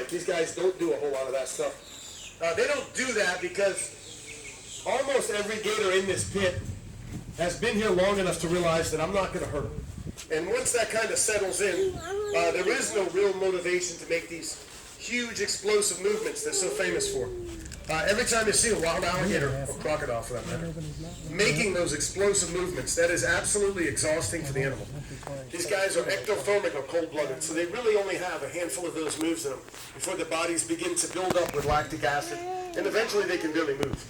right? These guys don't do a whole lot of that stuff. They don't do that because almost every gator in this pit has been here long enough to realize that I'm not going to hurt them. And once that kind of settles in, there is no real motivation to make these huge explosive movements they're so famous for. Every time you see a wild alligator, or crocodile for that matter, making those explosive movements, that is absolutely exhausting for the animal. These guys are ectothermic or cold-blooded, so they really only have a handful of those moves in them before their bodies begin to build up with lactic acid, and eventually they can barely move.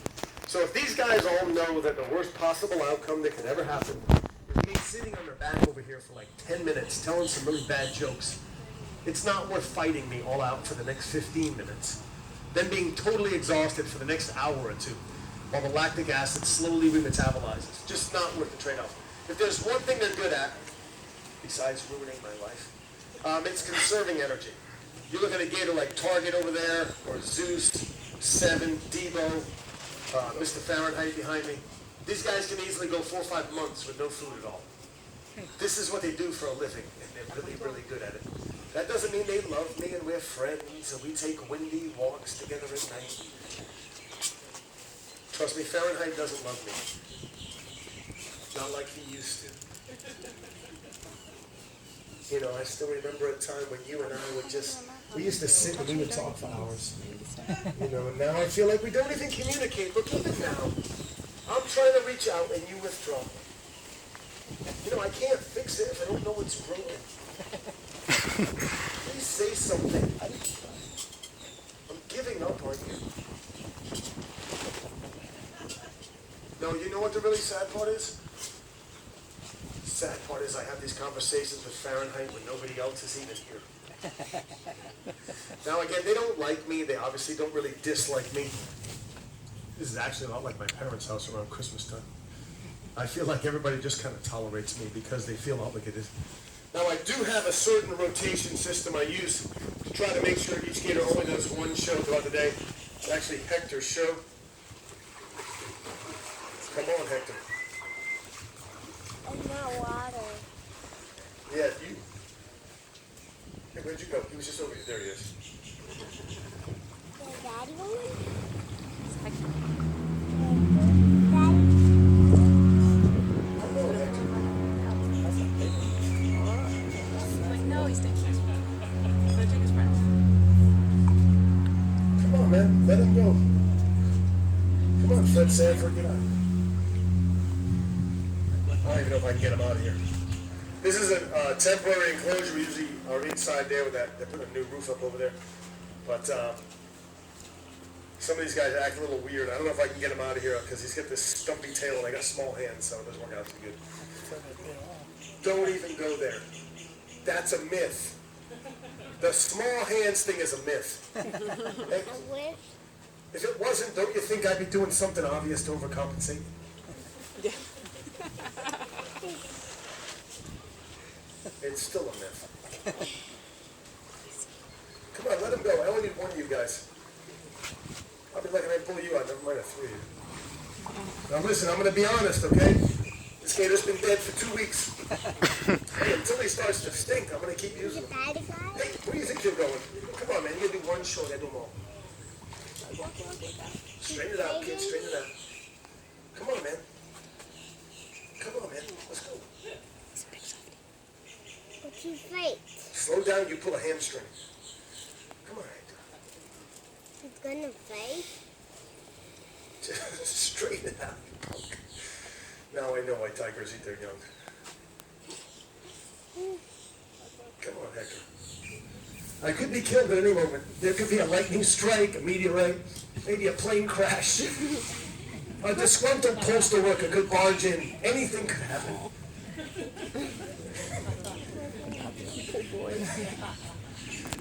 So if these guys all know that the worst possible outcome that could ever happen is me sitting on their back over here for like 10 minutes telling some really bad jokes, it's not worth fighting me all out for the next 15 minutes. Then being totally exhausted for the next hour or two while the lactic acid slowly remetabolizes. Just not worth the trade-off. If there's one thing they're good at, besides ruining my life, it's conserving energy. You look at a gator like Target over there, or Zeus, Seven, Debo, Mr. Fahrenheit behind me. These guys can easily go 4 or 5 months with no food at all. This is what they do for a living, and they're really, really good at it. That doesn't mean they love me and we're friends and we take windy walks together at night. Trust me, Fahrenheit doesn't love me. Not like he used to. You know, I still remember a time when you and I would we used to sit and we would talk for hours. You know, and now I feel like we don't even communicate. Look, even now, I'm trying to reach out and you withdraw. You know, I can't fix it if I don't know it's broken. Please say something. I'm giving up on you. No, you know what the really sad part is? The sad part is I have these conversations with Fahrenheit when nobody else is even here. Now again, they don't like me. They obviously don't really dislike me. This is actually a lot like my parents' house around Christmas time. I feel like everybody just kind of tolerates me because they feel obligated. Now I do have a certain rotation system I use to try to make sure each gator only does one show throughout the day. It's actually Hector's show. Come on, Hector. It's not water. Yeah, you. Hey, where'd you go? He was just over here. There he is. The daddy one? No, he's taking his friend. He's gonna take his friend. Come on, man. Let him go. Come on, Fred Sanford. Get out. I don't even know if I can get him out of here. This is a temporary enclosure. We usually are inside there with that. They put a new roof up over there. But some of these guys act a little weird. I don't know if I can get him out of here because he's got this stumpy tail and I got small hands, so it doesn't work out too good. Don't even go there. That's a myth. The small hands thing is a myth. If it wasn't, don't you think I'd be doing something obvious to overcompensate? It's still a myth. Come on, let him go. I only need one of you guys. I'll be lucky if I pull you out. Never mind, 3 of you. Now listen, I'm going to be honest, okay? This gator's been dead for 2 weeks. Hey, until he starts to stink, I'm going to keep using him. Hey, where do you think you're going? Come on, man. You're going to do one show. I do them all. Straighten it out, kid. Straighten it out. Come on, man. Come on, man. Let's go. What's your fate? Slow down. You pull a hamstring. Come on, Hector. It's gonna fight? Just straighten it out, you punk. Now I know why tigers eat their young. Come on, Hector. I could be killed at any moment. There could be a lightning strike, a meteorite, maybe a plane crash. A disgruntled postal worker could barge in. Anything could happen.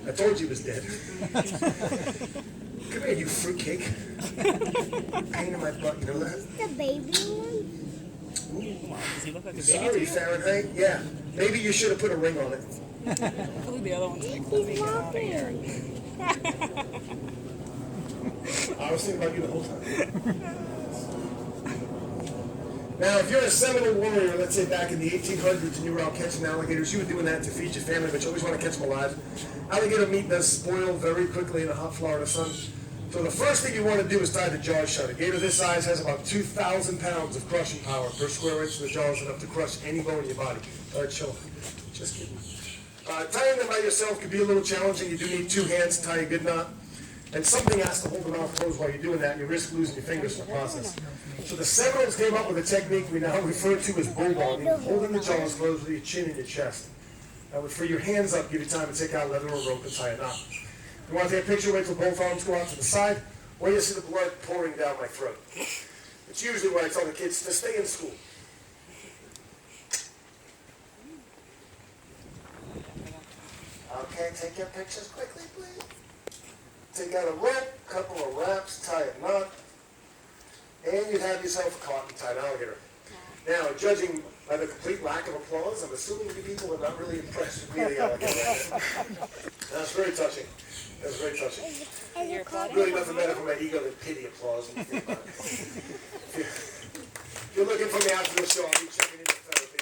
I told you he was dead. Come here, you fruitcake. Pain in my butt, you know that? The baby one? Does he look like a baby? Sorry, Fahrenheit. Yeah, maybe you should have put a ring on it. Hopefully the other one's like, let me get out of here. I was thinking about you the whole time. Now, if you're a Seminole warrior, let's say back in the 1800s, and you were out catching alligators, you were doing that to feed your family, but you always want to catch them alive. Alligator meat does spoil very quickly in the hot Florida sun. So the first thing you want to do is tie the jaws shut. A gator this size has about 2,000 pounds of crushing power per square inch of the jaws, enough to crush any bone in your body. All right, chill. Just kidding. Tying them by yourself could be a little challenging. You do need 2 hands to tie a good knot. And something has to hold the mouth closed while you're doing that, and you risk losing your fingers in the process. So the Seminoles came up with a technique we now refer to as bulldogging, holding the jaws closed with your chin in your chest. That would free your hands up, give you time to take out leather or rope and tie a knot. If you want to take a picture, wait till both arms go out to the side, or you see the blood pouring down my throat. It's usually what I tell the kids to stay in school. Okay, take your pictures quickly, please. Take out a rope, couple of wraps, tie a knot, and you'd have yourself a cotton-tied alligator. Now, judging by the complete lack of applause, I'm assuming you people are not really impressed with me, the alligator. That's very touching. That's very touching. Really nothing better for my ego than pity applause. If you're looking for me after the show, I'll be checking into therapy.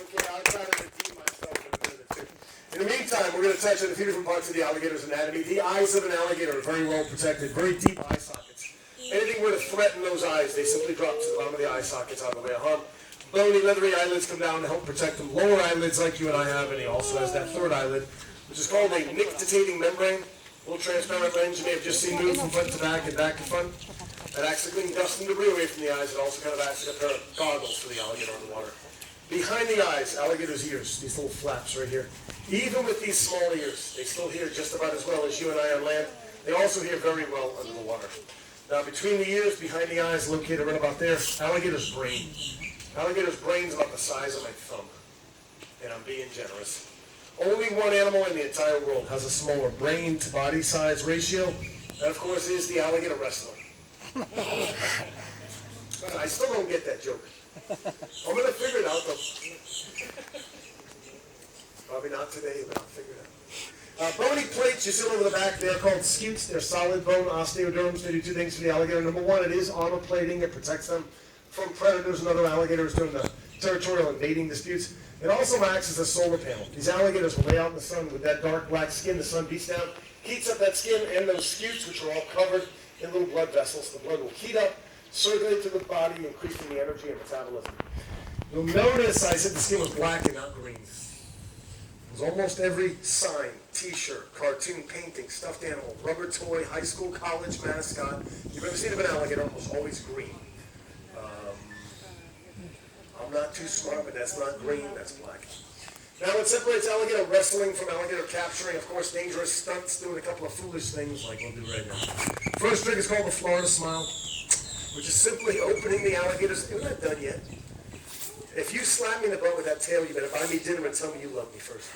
Okay, I'll try to redeem myself in a minute or two. In the meantime, we're going to touch on a few different parts of the alligator's anatomy. The eyes of an alligator are very well protected, very deep eye sockets. Anything were to threaten those eyes, they simply drop to the bottom of the eye sockets out of the way of harm. Bony, leathery eyelids come down to help protect them. Lower eyelids, like you and I have, and he also has that third eyelid, which is called a nictitating membrane. A little transparent lens you may have just seen move from front to back and back to front. That acts to clean dust and debris away from the eyes. It also kind of acts like a pair of goggles for the alligator on the water. Behind the eyes, alligator's ears, these little flaps right here. Even with these small ears, they still hear just about as well as you and I on land. They also hear very well under the water. Now, between the ears, behind the eyes, located right about there, alligator's brain. Alligator's brain's about the size of my thumb. And I'm being generous. Only one animal in the entire world has a smaller brain to body size ratio. That, of course, is the alligator wrestler. I still don't get that joke. I'm going to figure it out, though. Probably not today, but I'll figure it out. Bony plates you see over the back, they're called scutes. They're solid bone osteoderms. They do 2 things for the alligator. Number 1, it is armor plating. It protects them from predators and other alligators during the territorial invading disputes. It also acts as a solar panel. These alligators will lay out in the sun with that dark black skin. The sun beats down, heats up that skin and those scutes, which are all covered in little blood vessels. The blood will heat up, circulate through the body, increasing the energy and metabolism. You'll notice I said the skin was black and not green. Because almost every sign, t-shirt, cartoon, painting, stuffed animal, rubber toy, high school, college mascot you've ever seen of an alligator was always green. I'm not too smart, but that's not green, that's black. Now what separates alligator wrestling from alligator capturing, of course, dangerous stunts, doing a couple of foolish things like we'll do right now. First trick is called the Florida Smile, which is simply opening the alligator's... We're not done yet. If you slap me in the butt with that tail, you better buy me dinner and tell me you love me first.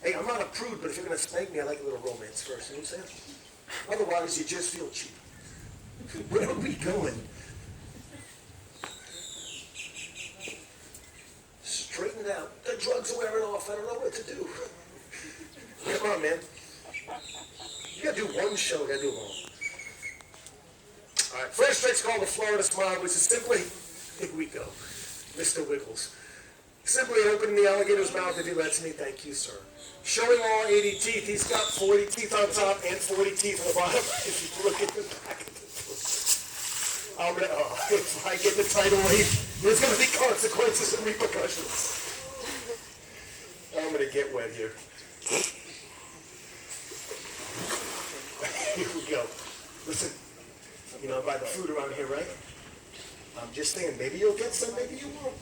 Hey, I'm not a prude, but if you're going to spank me, I like a little romance first. You know what I'm saying? Otherwise, you just feel cheap. Where are we going? Straighten it out. The drugs are wearing off. I don't know what to do. Come on, man. You got to do one show. You got to do them all. All right, first trick's called the Florida Smile, which is simply... Here we go. Mr. Wiggles. Simply opening the alligator's mouth if he lets me. Thank you, sir. Showing all 80 teeth. He's got 40 teeth on top and 40 teeth on the bottom. If you look at the back of the throat. If I get the title late, there's going to be consequences and repercussions. I'm going to get wet here. Here we go. Listen, you know, I buy the food around here, right? I'm just saying, maybe you'll get some, maybe you won't.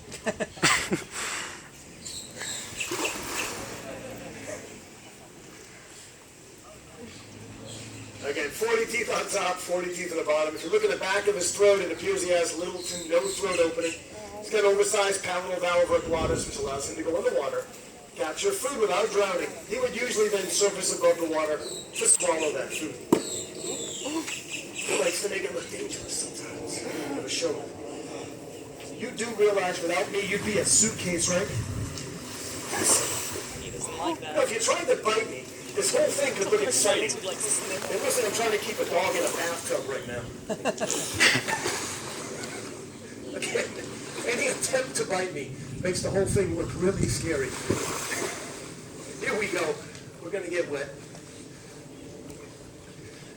Again, 40 teeth on top, 40 teeth on the bottom. If you look at the back of his throat, it appears he has little to no throat opening. He's got oversized palatal valve glottis, which allows him to go underwater, capture food without drowning. He would usually then surface above the water to swallow that food. He likes to make it look dangerous sometimes. I'm going to show him. You do realize without me, you'd be a suitcase, right? He doesn't like that. No, if you tried to bite me, this whole thing could look exciting. And listen, I'm trying to keep a dog in a bathtub right now. again. Any attempt to bite me makes the whole thing look really scary. Here we go. We're going to get wet.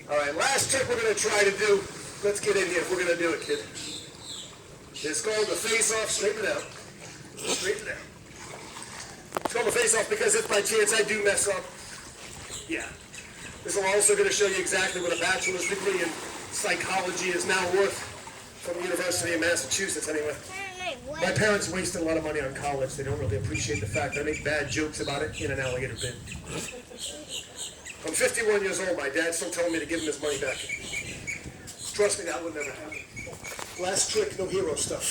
All right, last trick we're going to try to do. Let's get in here if we're going to do it, kid. It's called the face-off. Straighten it out. Straighten it out. It's called the face-off because if by chance I do mess up, yeah. This is also going to show you exactly what a bachelor's degree in psychology is now worth from the University of Massachusetts, anyway. My parents wasted a lot of money on college. They don't really appreciate the fact I make bad jokes about it in an alligator bin. I'm 51 years old. My dad's still telling me to give him his money back. Trust me, that would never happen. Last trick, no hero stuff.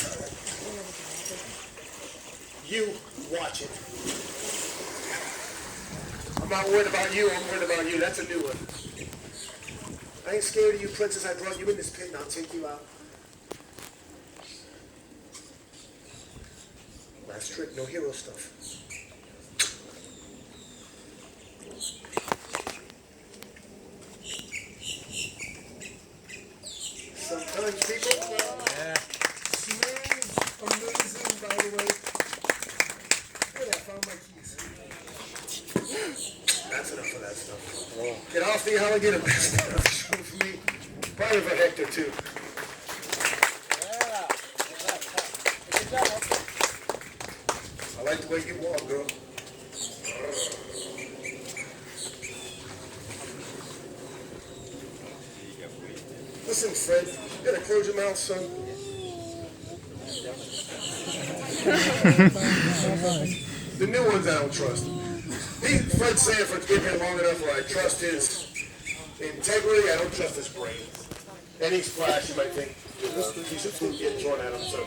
You watch it. I'm not worried about you, I'm worried about you. That's a new one. I ain't scared of you, princess. I brought you in this pit and I'll take you out. Last trick, no hero stuff. Sometimes people smells amazing, by the way. Hey, I found my keys. That's enough of that stuff. Get off the alligator. That's enough show for me. Probably for Hector, too. I like the way you walk, girl. Listen, Fred, you gotta close your mouth, son. The new ones I don't trust. Fred Sanford's been here long enough where I trust his integrity. I don't trust his brain. Any splash, you might think this piece of food getting thrown at him. So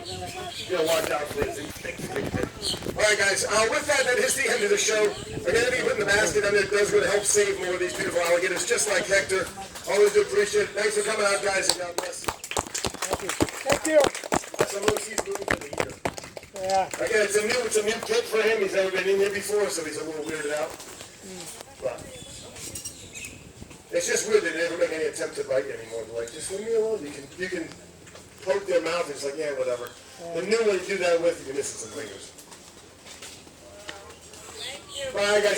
you gotta watch out for his integrity. All right, guys. With that is the end of the show. I'm gonna be putting the basket on there. It does really help save more of these beautiful alligators, just like Hector. Always do appreciate it. Thanks for coming out, guys, and God bless. Thank you. Thank you. That's a little sea's moving for the heater. Yeah. Again, it's a new kid for him. He's never been in here before, so he's a little weirded out. But it's just weird they never make any attempt to bite you anymore. They're like, just leave me alone. You can poke their mouth. It's like, yeah, whatever. The new one you do that with, you can miss some fingers. Bye, guys.